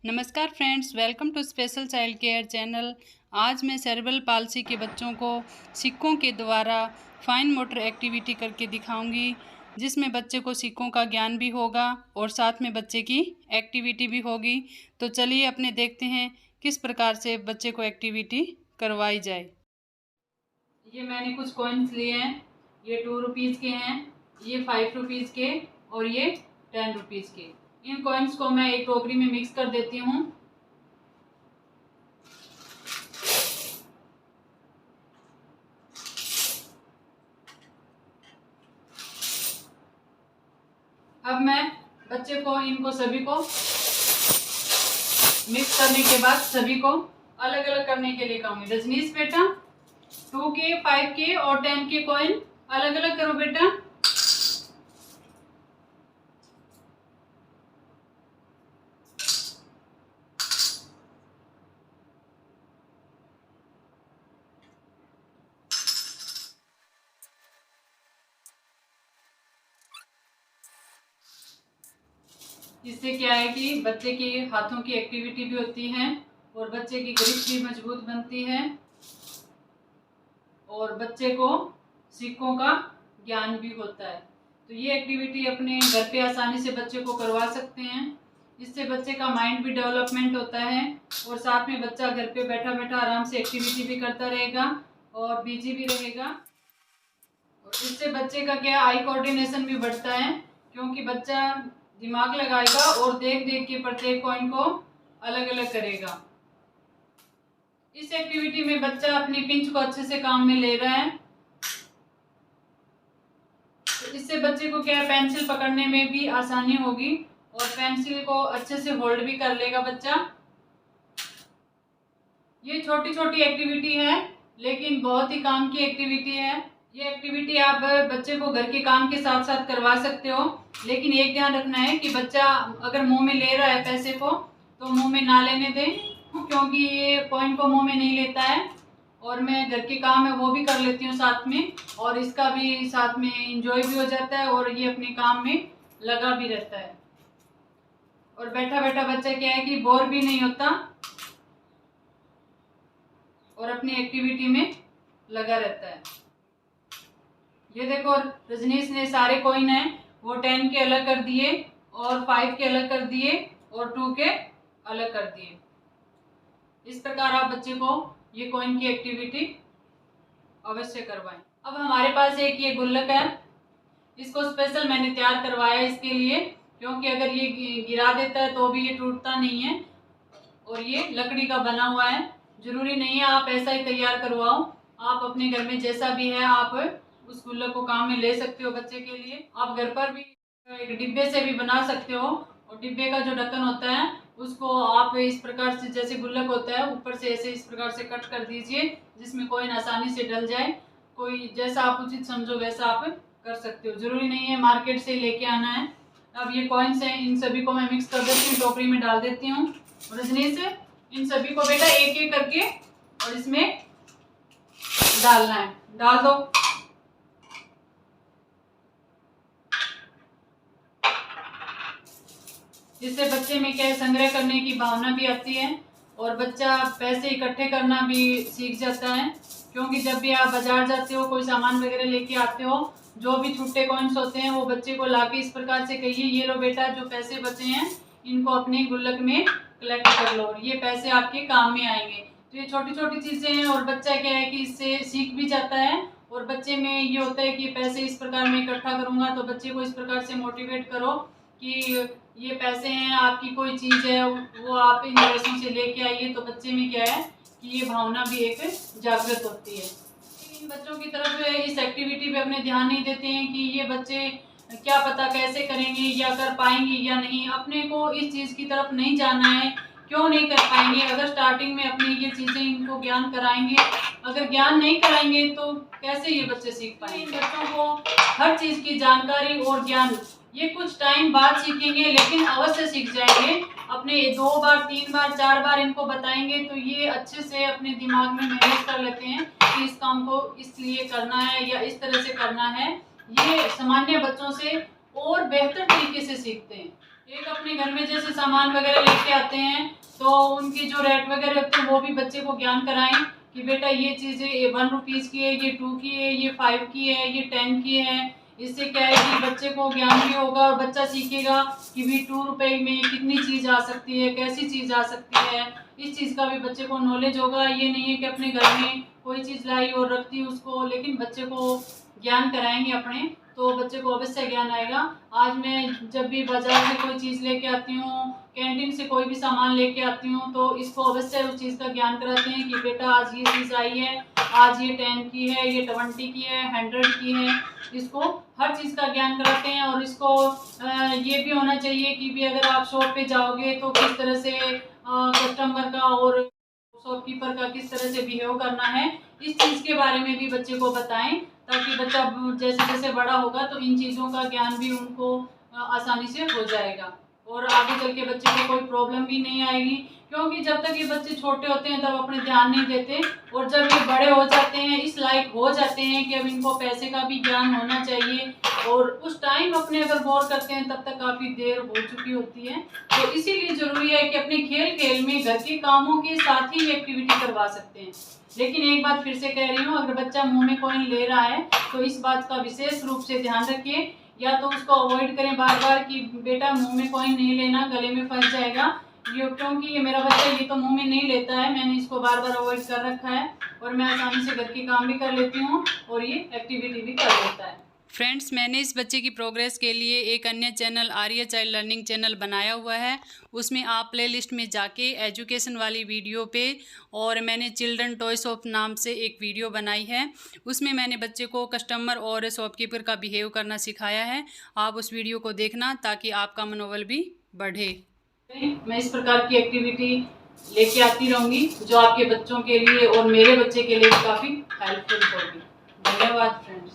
नमस्कार friends, welcome to special child care channel. आज मैं सेरेब्रल पाल्सी के बच्चों को सिक्कों के द्वारा फाइन मोटर एक्टिविटी करके दिखाऊंगी, जिसमें बच्चे को सिक्कों का ज्ञान भी होगा और साथ में बच्चे की एक्टिविटी भी होगी। तो चलिए अपने देखते हैं किस प्रकार से बच्चे को एक्टिविटी करवाई जाए। ये मैंने कुछ कॉइन्स लिए हैं। ये 2 रुपीज़ के हैं, ये 5 रुपीज़ के और ये 10 रुपीज़ के। इन कॉइन्स को मैं एक टोकरी में मिक्स कर देती हूँ। अब मैं बच्चे को इनको सभी को मिक्स करने के बाद सभी को अलग अलग करने के लिए कहूँगी। रजनीश बेटा 2 के, 5 के और 10 के कॉइन अलग अलग करो बेटा। इससे क्या है कि बच्चे के हाथों की एक्टिविटी भी होती है और बच्चे की ग्रिप भी मजबूत बनती है और बच्चे को सिक्कों का ज्ञान भी होता है। तो ये एक्टिविटी अपने घर पे आसानी से बच्चे को करवा सकते हैं। इससे बच्चे का माइंड भी डेवलपमेंट होता है और साथ में बच्चा घर पे बैठा बैठा आराम से एक्टिविटी भी करता रहेगा और बिजी भी रहेगा। और इससे बच्चे का क्या आई कोऑर्डिनेशन भी बढ़ता है, क्योंकि बच्चा दिमाग लगाएगा और देख देख के प्रत्येक कॉइन को अलग अलग करेगा। इस एक्टिविटी में बच्चा अपनी पिंच को अच्छे से काम में ले रहा है। तो इससे बच्चे को क्या पेंसिल पकड़ने में भी आसानी होगी और पेंसिल को अच्छे से होल्ड भी कर लेगा बच्चा। ये छोटी छोटी एक्टिविटी है लेकिन बहुत ही काम की एक्टिविटी है। ये एक्टिविटी आप बच्चे को घर के काम के साथ साथ करवा सकते हो, लेकिन एक ध्यान रखना है कि बच्चा अगर मुंह में ले रहा है पैसे को तो मुंह में ना लेने दें, क्योंकि ये कॉइन को मुंह में नहीं लेता है और मैं घर के काम है वो भी कर लेती हूँ साथ में, और इसका भी साथ में इंजॉय भी हो जाता है और ये अपने काम में लगा भी रहता है और बैठा बैठा बच्चा क्या है कि बोर भी नहीं होता और अपनी एक्टिविटी में लगा रहता है। ये देखो रजनीश ने सारे कॉइन हैं वो 10 के अलग कर दिए और 5 के अलग कर दिए और 2 के अलग कर दिए। इस प्रकार आप बच्चे को ये कॉइन की एक्टिविटी अवश्य करवाएं। अब हमारे पास एक ये गुल्लक है, इसको स्पेशल मैंने तैयार करवाया इसके लिए, क्योंकि अगर ये गिरा देता है तो भी ये टूटता नहीं है और ये लकड़ी का बना हुआ है। जरूरी नहीं है आप ऐसा ही तैयार करवाओ, आप अपने घर में जैसा भी है आप उस गुल्लक को काम में ले सकते हो बच्चे के लिए। आप घर पर भी एक डिब्बे से भी बना सकते हो और डिब्बे का जो ढक्कन होता है उसको आप इस प्रकार से, जैसे गुल्लक होता है ऊपर से ऐसे इस प्रकार से कट कर दीजिए जिसमें कॉइन आसानी से डल जाए। कोई जैसा आप उचित समझो वैसा आप कर सकते हो, जरूरी नहीं है मार्केट से लेके आना है। अब ये कॉइन्स हैं, इन सभी को मैं मिक्स कर देती हूँ, टोकरी में डाल देती हूँ। रजनीश इन सभी को बेटा एक एक करके और इसमें डालना है, डाल दो। जिससे बच्चे में क्या है संग्रह करने की भावना भी आती है और बच्चा पैसे इकट्ठे करना भी सीख जाता है, क्योंकि जब भी आप बाजार जाते हो कोई सामान वगैरह लेके आते हो, जो भी छुट्टे कॉइन्स होते हैं वो बच्चे को लाके इस प्रकार से कहिए ये लो बेटा जो पैसे बचे हैं इनको अपने गुल्लक में कलेक्ट कर लो और ये पैसे आपके काम में आएंगे। तो ये छोटी छोटी चीजें हैं और बच्चा क्या है कि इससे सीख भी जाता है और बच्चे में ये होता है कि पैसे इस प्रकार मैं इकट्ठा करूंगा। तो बच्चे को इस प्रकार से मोटिवेट करो कि ये पैसे हैं, आपकी कोई चीज़ है वो आप इन पैसों से लेके आइए, तो बच्चे में क्या है कि ये भावना भी एक जागृत होती है। इन बच्चों की तरफ इस एक्टिविटी पे अपने ध्यान नहीं देते हैं कि ये बच्चे क्या पता कैसे करेंगे या कर पाएंगे या नहीं। अपने को इस चीज़ की तरफ नहीं जाना है, क्यों नहीं कर पाएंगे। अगर स्टार्टिंग में अपनी ये चीज़ें इनको ज्ञान कराएंगे, अगर ज्ञान नहीं कराएंगे तो कैसे ये बच्चे सीख पाएंगे। इन बच्चों को हर चीज़ की जानकारी और ज्ञान ये कुछ टाइम बाद सीखेंगे, लेकिन अवश्य सीख जाएंगे। अपने 2 बार 3 बार 4 बार इनको बताएंगे तो ये अच्छे से अपने दिमाग में मैनेज कर लेते हैं कि इस काम को इसलिए करना है या इस तरह से करना है। ये सामान्य बच्चों से और बेहतर तरीके से सीखते हैं। एक अपने घर में जैसे सामान वगैरह लेके आते हैं तो उनकी जो रेट वगैरह होते हैं वो भी बच्चे को ज्ञान कराएं कि बेटा ये चीज़ें ये 1 रुपीज़ की है, ये 2 की है, ये 5 की है, ये 10 की है। इससे क्या है कि बच्चे को ज्ञान भी होगा और बच्चा सीखेगा कि भी 2 रुपये में कितनी चीज़ आ सकती है, कैसी चीज़ आ सकती है। इस चीज़ का भी बच्चे को नॉलेज होगा। ये नहीं है कि अपने घर में कोई चीज़ लाई और रख दी उसको, लेकिन बच्चे को ज्ञान कराएंगे अपने तो बच्चे को अवश्य ज्ञान आएगा। आज मैं जब भी बाजार से कोई चीज़ लेके आती हूँ, कैंटीन से कोई भी सामान लेके आती हूँ तो इसको अवश्य उस चीज़ का ज्ञान कराते हैं कि बेटा आज ये चीज़ आई है, आज ये 10 की है, ये 20 की है, 100 की है। इसको हर चीज़ का ज्ञान कराते हैं और इसको ये भी होना चाहिए कि भी अगर आप शॉप पे जाओगे तो किस तरह से कस्टमर का और शॉपकीपर का किस तरह से बिहेव करना है, इस चीज़ के बारे में भी बच्चे को बताएं ताकि बच्चा जैसे जैसे बड़ा होगा तो इन चीज़ों का ज्ञान भी उनको आसानी से हो जाएगा और आगे चल के बच्चे को कोई प्रॉब्लम भी नहीं आएगी। क्योंकि जब तक ये बच्चे छोटे होते हैं तब अपने ध्यान नहीं देते और जब ये बड़े हो जाते हैं, इस लायक हो जाते हैं कि अब इनको पैसे का भी ज्ञान होना चाहिए और उस टाइम अपने अगर गौर करते हैं तब तक काफ़ी देर हो चुकी होती है। तो इसीलिए ज़रूरी है कि अपने खेल खेल में घर के कामों के साथ ही एक्टिविटी करवा सकते हैं। लेकिन एक बात फिर से कह रही हूँ, अगर बच्चा मुंह में कॉइन ले रहा है तो इस बात का विशेष रूप से ध्यान रखिए, या तो उसको अवॉइड करें बार बार कि बेटा मुंह में कॉइन नहीं लेना, गले में फंस जाएगा। क्योंकि ये मेरा बच्चा ये तो मुंह में नहीं लेता है, मैंने इसको बार बार अवॉइड कर रखा है और मैं आसानी से घर के काम भी कर लेती हूँ और ये एक्टिविटी भी कर लेता है। फ्रेंड्स, मैंने इस बच्चे की प्रोग्रेस के लिए एक अन्य channel Arya child learning channel बनाया हुआ है। उसमें आप प्ले लिस्ट में जाके एजुकेशन वाली वीडियो पे और मैंने चिल्ड्रन टॉय शॉप नाम से एक वीडियो बनाई है, उसमें मैंने बच्चे को कस्टमर और शॉपकीपर का बिहेव करना सिखाया है। आप उस वीडियो को देखना ताकि आपका मनोबल भी बढ़े। मैं इस प्रकार की एक्टिविटी लेके आती रहूँगी जो आपके बच्चों के लिए और मेरे बच्चे के लिए काफ़ी हेल्पफुल होगी। धन्यवाद फ्रेंड।